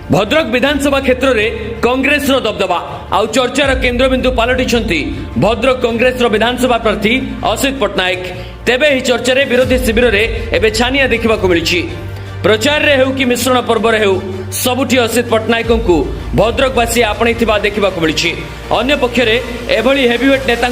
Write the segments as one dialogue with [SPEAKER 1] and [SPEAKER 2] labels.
[SPEAKER 1] भद्रक विधानसभा क्षेत्र में कांग्रेस दबदबा आउ चर्चार केन्द्रबिंदु पलटि भद्रक कांग्रेस विधानसभा प्रार्थी असित पट्टनायक। तेबे ही चर्चा विरोधी शिविर में एवं छानिया देखा मिली। प्रचार रे हेउ कि मिश्रण पर्व रे हेउ सबुठी असित पट्टनायक को भद्रकवासी आपणी देखा मिली। अन्य पक्षरे एभली हेवीवेट नेता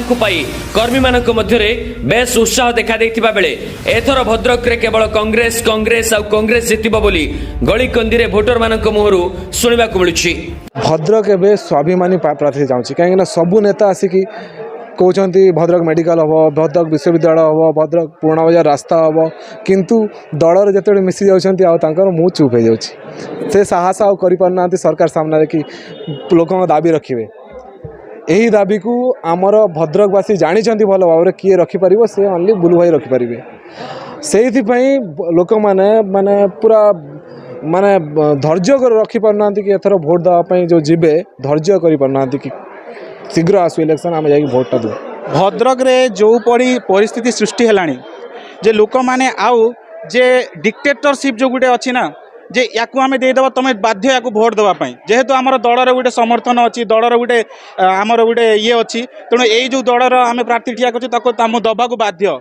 [SPEAKER 1] कर्मी मानक मध्यरे बेस उत्साह देखा देथिबा बेले एथर भद्रक रे केवल कांग्रेस कांग्रेस आउ कांग्रेस जितिबो बोली गली कंदी भोटर मानक मुहरु सुनिबा मिली।
[SPEAKER 2] भद्रक एवं स्वाभिमानी प्रार्थी जाऊँगी कहीं सबू नेता आसिकी कहते भद्रक मेडिकल हम भद्रक विश्वविद्यालय हम भद्रक पुराणा बजार रास्ता हम किंतु दलर जिते मिसी जाकर मुँह चुप हो जाऊँगी से साहस आउ करना सरकार सामने कि लोक दाबी रखिए। यही दाबी को आमर भद्रकवासी जानते भल भाव में किए रखिपर से ओनली बुलू भाई रखिपारे से लोक मैंने पूरा माने धैर्य रखिपार कि एथर भोट देवाई जो जीवे धैर्य करना कि शीघ्र आसु इलेक्शन आम जा भोटा दू।
[SPEAKER 3] भद्रक रे जो पड़ी परिस्थिति सृष्टि है जे लोक माने आउ जे डिक्टेटरशिप जो गुटे अच्छी ना जे याकू आम देदेव तुम बाध्य या भोट देवाई जेहेतु आमर दलर गोटे समर्थन अच्छी दलर गोटे आमर गोटे ये अच्छी तेणु यही जो दलर आम प्रार्थी ठिया कर दबा को बाध्य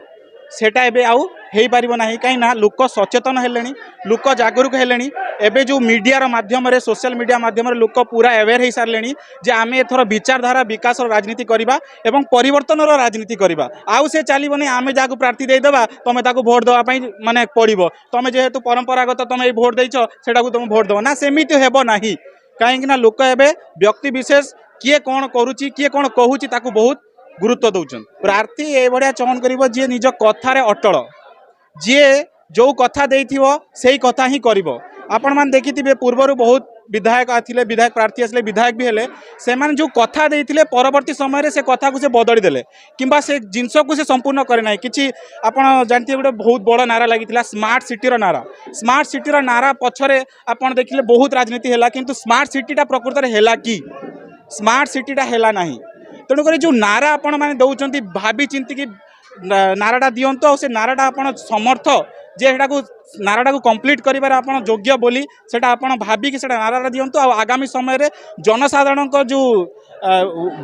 [SPEAKER 3] सेटा एबे आउ हो पार ना कहीं लोक सचेतन हेले लोक जागरूक हेले एबे जो मीडिया माध्यम सोशल मीडिया माध्यम लोक पूरा अवेयर हो सारे जे आम एथर विचारधारा विकास राजनीति करवा एवं परिवर्तन राजनीति करवा आउ से चलनी आम जहाँ प्रार्थी देदेवा तुम ताको भोट देवाई माने पड़ो तुम जेहेतु परंपरागत तुम ये भोट देच से तुम भोट देव ना सेमिति हेब ना कहीं लोक एबे व्यक्ति विशेष किए कौन करुच्ची किए कौन कहूँ ताको बहुत गुरुत्व दौरान प्रार्थी ये भाया चयन कर जी निज कथार अटल जी जो कथा से कथा ही कर आपण मैंने देखिथे पूर्वर बहुत विधायक आते विधायक प्रार्थी आसले विधायक भी हेले से जो कथा देते परवर्ती समय से कथा को से बदली देले किंबा से जिनस को से संपूर्ण करे ना कि आपड़ जानते गोटे बहुत बड़ नारा लगी स्मार्ट सिटी स्मार्ट सिटी नारा पछरे आपड़ देखिले बहुत राजनीति है किंतु स्मार्ट सिटीटा प्रकृत है कि स्मार्ट सिटीटा है ना तेणुक जो नारा आपण मैंने दौरान भावी चिंतिकी नाराटा दिंतु आ नाराटा आप समर्थ जे नाराटा को कंप्लीट करिबार आपण योग्य बोली सेटा आपण भाविकी सेटा नाराटा दिंतु आगामी समय रे जनसाधारण जो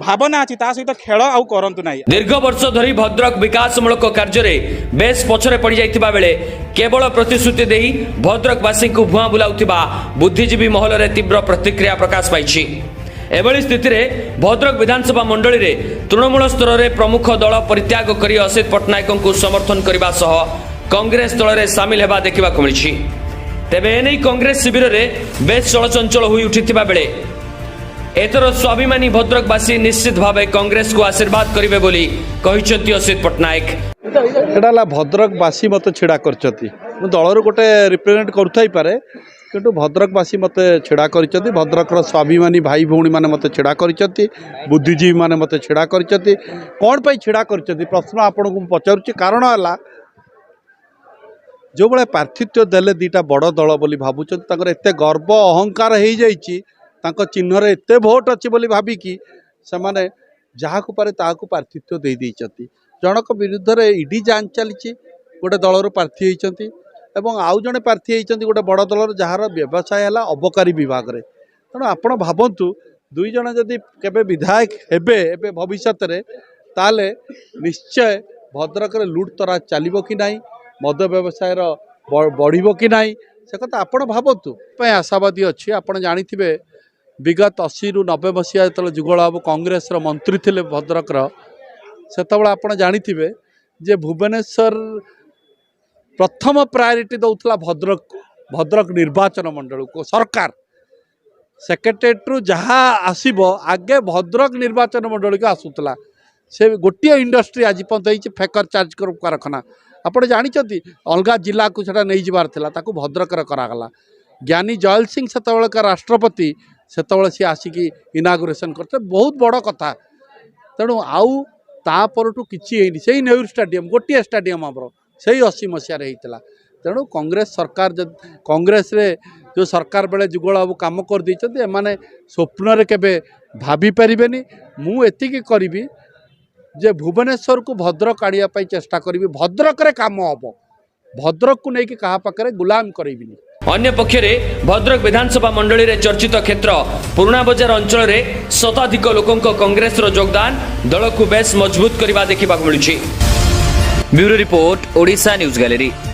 [SPEAKER 3] भावना अच्छी सहित खेल आउ करंतु नाही।
[SPEAKER 1] दीर्घ वर्ष धरी भद्रक विकासमूलक कार्य में बेस पछरे पड़ जाइतिबा बेले केवल प्रतिश्रुति देई भद्रकवासी को भुआ बुलाउतिबा बुद्धिजीवी महल रे तीव्र प्रतिक्रिया प्रकाश पाइछि। एभली स्थिति में भद्रक विधानसभा मंडली रे तृणमूल स्तर में प्रमुख दल परित्याग कर असित पट्टनायक को समर्थन करने सह कांग्रेस दल में सामिल होगा देखा मिली। तेबे एने कांग्रेस शिविर में बेस चलचंचल हो उठिथिबा बेले एथर स्वाभिमानी भद्रकवासी निश्चित भाव कांग्रेस को आशीर्वाद करेंगे बोली कहिसेंती असित पट्टनायक।
[SPEAKER 4] एटा भद्रकवासी मत छिड़ा करछती दलर गोटे रिप्रेजेंट करुथाई पारे किंतु भद्रकवासी मत छिड़ा कर भद्रक स्वाभिमानी भाई भौणी मैंने मत छिड़ा कर बुद्धिजीवी मैंने मत छिड़ा कर कौन पर छिड़ा कर प्रश्न आपन को पचारुच्ची कारण है जो भाई प्रार्थित्व देले दीटा बड़ दल बोली भावुं एत गर्व अहंकार हो जाइए चिन्ह एत भोट अच्छी बोली भाविकी से माने जहाँ को पारे ताकू प्रार्थित्व दे देइचंती जनक विरुद्ध रे ईडी जांच चली गोटे दलर प्रार्थी होती एवं आउ जड़े प्रार्थी होती गोटे बड़ दलर जार व्यवसाय है अबकारी विभाग में तेणु आपण भावतु दुई जन जदि केबे विधायक हेबे एबे भविष्य में ताले निश्चय भद्रक लुट तरा चलो कि नहीं मद व्यवसाय बढ़ो कि नहीं से कथा आपण भावतु आशावादी अच्छी आपड़ जानी विगत 80 रु 90 मसीहा जो जुगल बाबू कांग्रेस मंत्री थे भद्रक से आप जानी जे भुवनेश्वर प्रथम प्रायोरिटी दौला भद्रक निर्वाचन मंडल को सरकार सेक्रेटेरिएट रु जहाँ आसब आगे भद्रक निर्वाचन मंडल को आसूला से गोटे इंडस्ट्री आज पर्यंत फेकर चार्ज कारखाना आपड़ जानते अलग जिला को नहीं जबार ताकू भद्रक करागला ज्ञानी जयल सिंह से राष्ट्रपति से सी आसिकी इनागुरेसन करते बहुत बड़ कथा तेणु आउ तापरठू किसी से नेहरू स्टाडियम गोटे स्टाडियम आमर से 80 मसीह होता तेणु कांग्रेस सरकार कांग्रेस रे जो सरकार बेले जुगल बाबू कम कर देते एमाने स्वप्न केबे भाभी पारिबेनी मु एतिकी करिबी जे भुवनेश्वर को भद्रक आनिया चेष्टा करी भद्रक रे काम हम भद्रक को लेकिन क्या पाखे गुलाम करेबिनी।
[SPEAKER 1] ଅନ୍ୟପକ୍ଷରେ ଭଦ୍ରକ ବିଧାନସଭା ମଣ୍ଡଳୀରେ ଚର୍ଚ୍ଚିତ କ୍ଷେତ୍ର ପୁରୁଣା ବଜାର ଅଞ୍ଚଳରେ ଶତାଧିକ ଲୋକଙ୍କ କଂଗ୍ରେସର ଯୋଗଦାନ ଦଳକୁ ବେଶ ମଜବୁତ କରିବା ଦେଖିବାକୁ ମିଳୁଛି। Bureau report, Odisha news gallery.